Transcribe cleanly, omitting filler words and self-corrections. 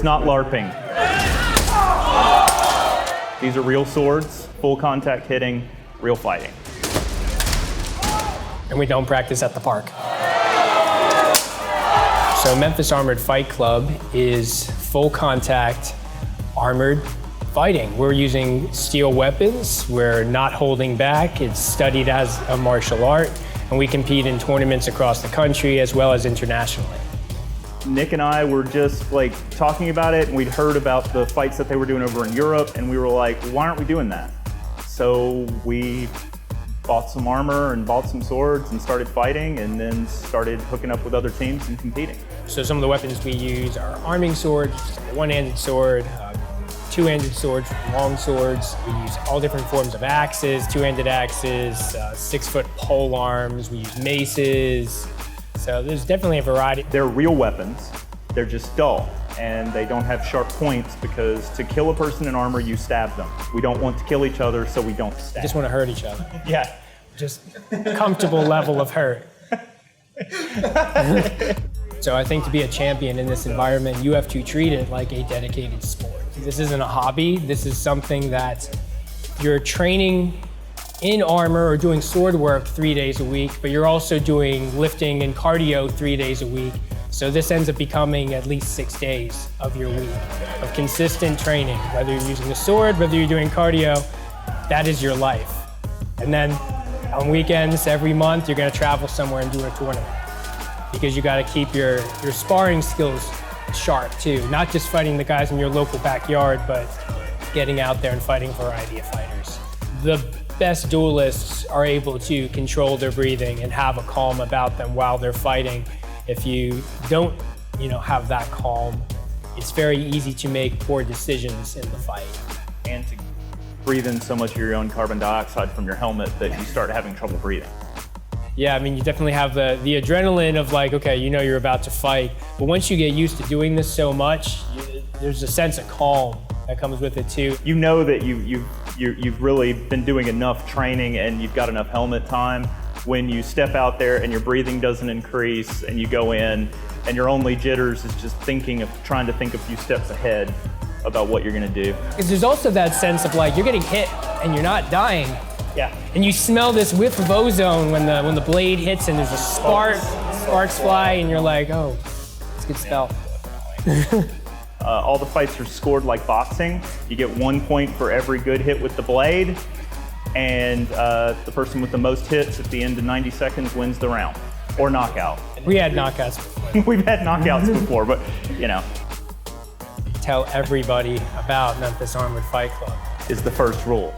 not LARPing. These are real swords, full contact hitting, real fighting. And we don't practice at the park. So Memphis Armored Fight Club is full contact, armored fighting. We're using steel weapons. We're not holding back. It's studied as a martial art, and we compete in tournaments across the country as well as internationally. Nick and I were just like talking about it, and we'd heard about the fights that they were doing over in Europe, and we were like, why aren't we doing that? So we bought some armor and bought some swords and started fighting, and then started hooking up with other teams and competing. So some of the weapons we use are arming swords, one-handed sword, two-handed swords, long swords. We use all different forms of axes, two-handed axes, 6-foot pole arms. We use maces. So there's definitely a variety. They're real weapons. They're just dull, and they don't have sharp points because to kill a person in armor, you stab them. We don't want to kill each other, so we don't stab. Just want to hurt each other. Yeah. Just comfortable level of hurt. So I think to be a champion in this environment, you have to treat it like a dedicated sport. This isn't a hobby. This is something that you're training in armor or doing sword work 3 days a week, but you're also doing lifting and cardio 3 days a week. So this ends up becoming at least 6 days of your week of consistent training. Whether you're using the sword, whether you're doing cardio, that is your life. And then on weekends, every month, you're gonna travel somewhere and do a tournament. Because you gotta keep your sparring skills sharp too. Not just fighting the guys in your local backyard, but getting out there and fighting a variety of fighters. The best duelists are able to control their breathing and have a calm about them while they're fighting. If you don't, have that calm, it's very easy to make poor decisions in the fight. And to breathe in so much of your own carbon dioxide from your helmet that you start having trouble breathing. Yeah, I mean, you definitely have the adrenaline of like, okay, you're about to fight. But once you get used to doing this so much, there's a sense of calm that comes with it too. You know that you've really been doing enough training and you've got enough helmet time when you step out there and your breathing doesn't increase and you go in and your only jitters is just trying to think a few steps ahead about what you're gonna do. Because there's also that sense of like, you're getting hit and you're not dying. Yeah. And you smell this whiff of ozone when the blade hits and there's a sparks fly and you're like, oh, it's a good spell. All the fights are scored like boxing. You get 1 point for every good hit with the blade, and the person with the most hits at the end of 90 seconds wins the round, or knockout. We had knockouts before. We've had knockouts before, but Tell everybody about Memphis Armored Fight Club. is the first rule.